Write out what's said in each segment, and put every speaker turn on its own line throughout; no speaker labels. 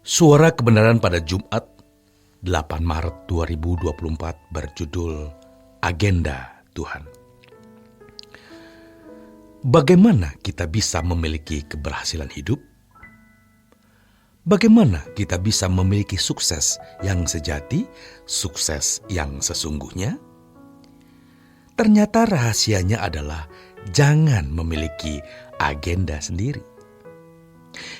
Suara Kebenaran pada Jumat 8 Maret 2024 berjudul Agenda Tuhan. Bagaimana kita bisa memiliki keberhasilan hidup? Bagaimana kita bisa memiliki sukses yang sejati, sukses yang sesungguhnya? Ternyata rahasianya adalah jangan memiliki agenda sendiri.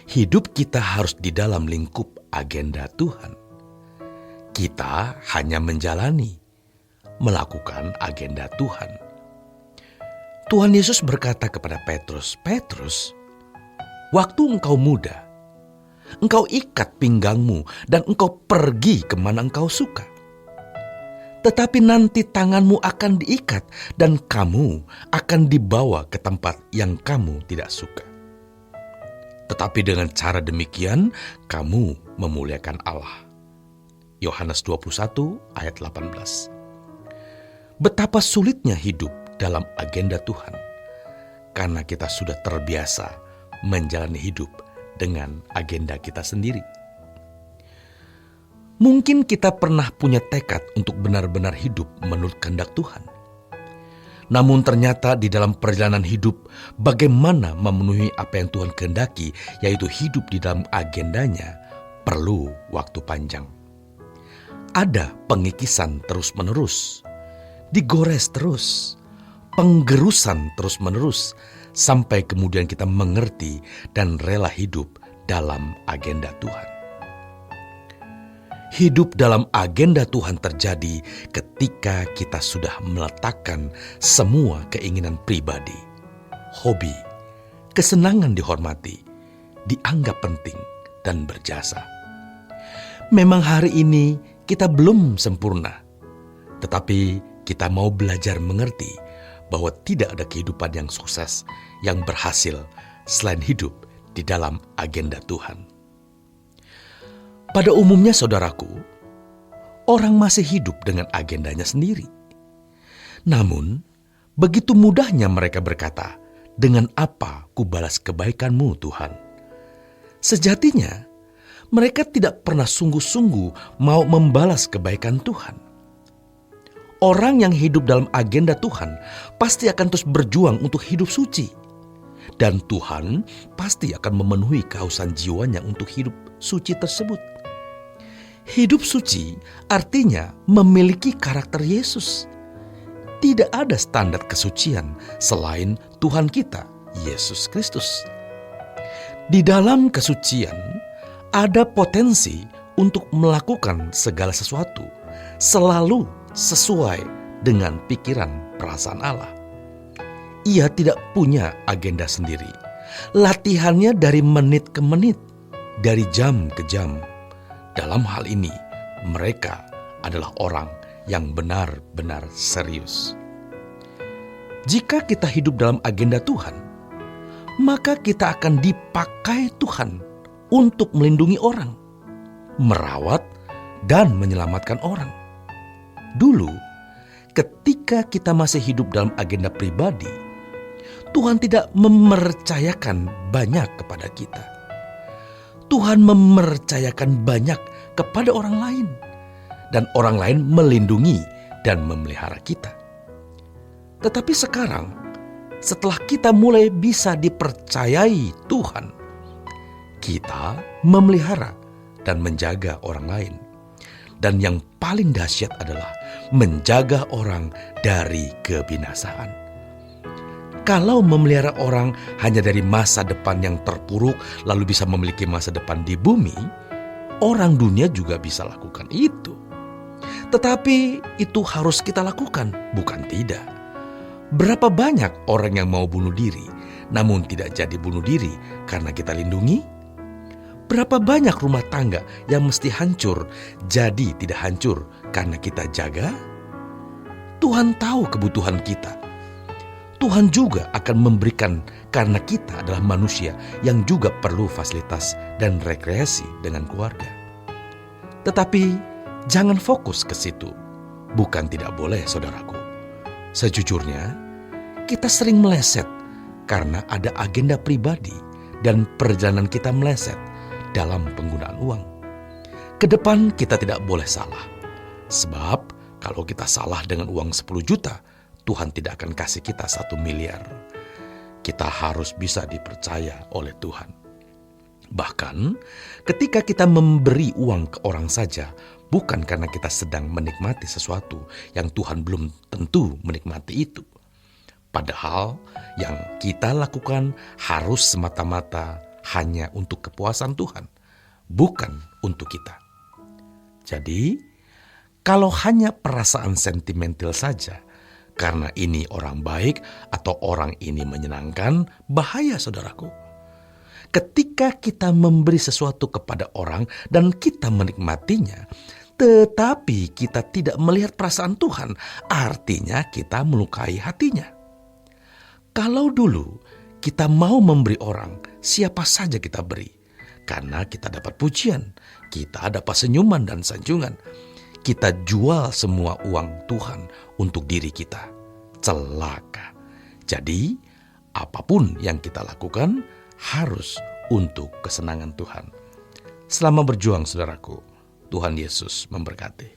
Hidup kita harus di dalam lingkup agenda Tuhan. Kita hanya menjalani, melakukan agenda Tuhan. Tuhan Yesus berkata kepada Petrus, "Petrus, waktu engkau muda, engkau ikat pinggangmu dan engkau pergi kemana engkau suka. Tetapi nanti tanganmu akan diikat dan kamu akan dibawa ke tempat yang kamu tidak suka. Tetapi dengan cara demikian, kamu memuliakan Allah." Yohanes 21 ayat 18. Betapa sulitnya hidup dalam agenda Tuhan, karena kita sudah terbiasa menjalani hidup dengan agenda kita sendiri. Mungkin kita pernah punya tekad untuk benar-benar hidup menurut kehendak Tuhan. Namun ternyata di dalam perjalanan hidup, bagaimana memenuhi apa yang Tuhan kehendaki, yaitu hidup di dalam agendanya, perlu waktu panjang. Ada pengikisan terus-menerus, digores terus, penggerusan terus-menerus, sampai kemudian kita mengerti dan rela hidup dalam agenda Tuhan. Hidup dalam agenda Tuhan terjadi ketika kita sudah meletakkan semua keinginan pribadi, hobi, kesenangan dihormati, dianggap penting dan berjasa. Memang hari ini kita belum sempurna, tetapi kita mau belajar mengerti bahwa tidak ada kehidupan yang sukses, yang berhasil selain hidup di dalam agenda Tuhan. Pada umumnya saudaraku, orang masih hidup dengan agendanya sendiri. Namun, begitu mudahnya mereka berkata, "Dengan apa kubalas kebaikan-Mu, Tuhan?" Sejatinya, mereka tidak pernah sungguh-sungguh mau membalas kebaikan Tuhan. Orang yang hidup dalam agenda Tuhan pasti akan terus berjuang untuk hidup suci. Dan Tuhan pasti akan memenuhi kehausan jiwanya untuk hidup suci tersebut. Hidup suci artinya memiliki karakter Yesus. Tidak ada standar kesucian selain Tuhan kita, Yesus Kristus. Di dalam kesucian ada potensi untuk melakukan segala sesuatu selalu sesuai dengan pikiran perasaan Allah. Ia tidak punya agenda sendiri. Latihannya dari menit ke menit, dari jam ke jam. Dalam hal ini, mereka adalah orang yang benar-benar serius. Jika kita hidup dalam agenda Tuhan, maka kita akan dipakai Tuhan untuk melindungi orang, merawat, dan menyelamatkan orang. Dulu, ketika kita masih hidup dalam agenda pribadi, Tuhan tidak mempercayakan banyak kepada kita. Tuhan mempercayakan banyak kepada orang lain, dan orang lain melindungi dan memelihara kita. Tetapi sekarang, setelah kita mulai bisa dipercayai Tuhan, kita memelihara dan menjaga orang lain. Dan yang paling dahsyat adalah menjaga orang dari kebinasaan. Kalau memelihara orang hanya dari masa depan yang terpuruk lalu bisa memiliki masa depan di bumi, orang dunia juga bisa lakukan itu. Tetapi itu harus kita lakukan, bukan tidak. Berapa banyak orang yang mau bunuh diri, namun tidak jadi bunuh diri karena kita lindungi? Berapa banyak rumah tangga yang mesti hancur, jadi tidak hancur karena kita jaga? Tuhan tahu kebutuhan kita. Tuhan juga akan memberikan karena kita adalah manusia yang juga perlu fasilitas dan rekreasi dengan keluarga. Tetapi jangan fokus ke situ. Bukan tidak boleh, saudaraku. Sejujurnya, kita sering meleset karena ada agenda pribadi dan perjalanan kita meleset dalam penggunaan uang. Kedepan kita tidak boleh salah. Sebab kalau kita salah dengan uang 10 juta, Tuhan tidak akan kasih kita 1 miliar. Kita harus bisa dipercaya oleh Tuhan. Bahkan ketika kita memberi uang ke orang saja, bukan karena kita sedang menikmati sesuatu yang Tuhan belum tentu menikmati itu. Padahal yang kita lakukan harus semata-mata hanya untuk kepuasan Tuhan, bukan untuk kita. Jadi, kalau hanya perasaan sentimental saja, karena ini orang baik atau orang ini menyenangkan, bahaya saudaraku. Ketika kita memberi sesuatu kepada orang dan kita menikmatinya, tetapi kita tidak melihat perasaan Tuhan, artinya kita melukai hatinya. Kalau dulu kita mau memberi orang, siapa saja kita beri. Karena kita dapat pujian, kita dapat senyuman dan sanjungan. Kita jual semua uang Tuhan untuk diri kita. Celaka. Jadi, apapun yang kita lakukan harus untuk kesenangan Tuhan. Selamat berjuang saudaraku. Tuhan Yesus memberkati.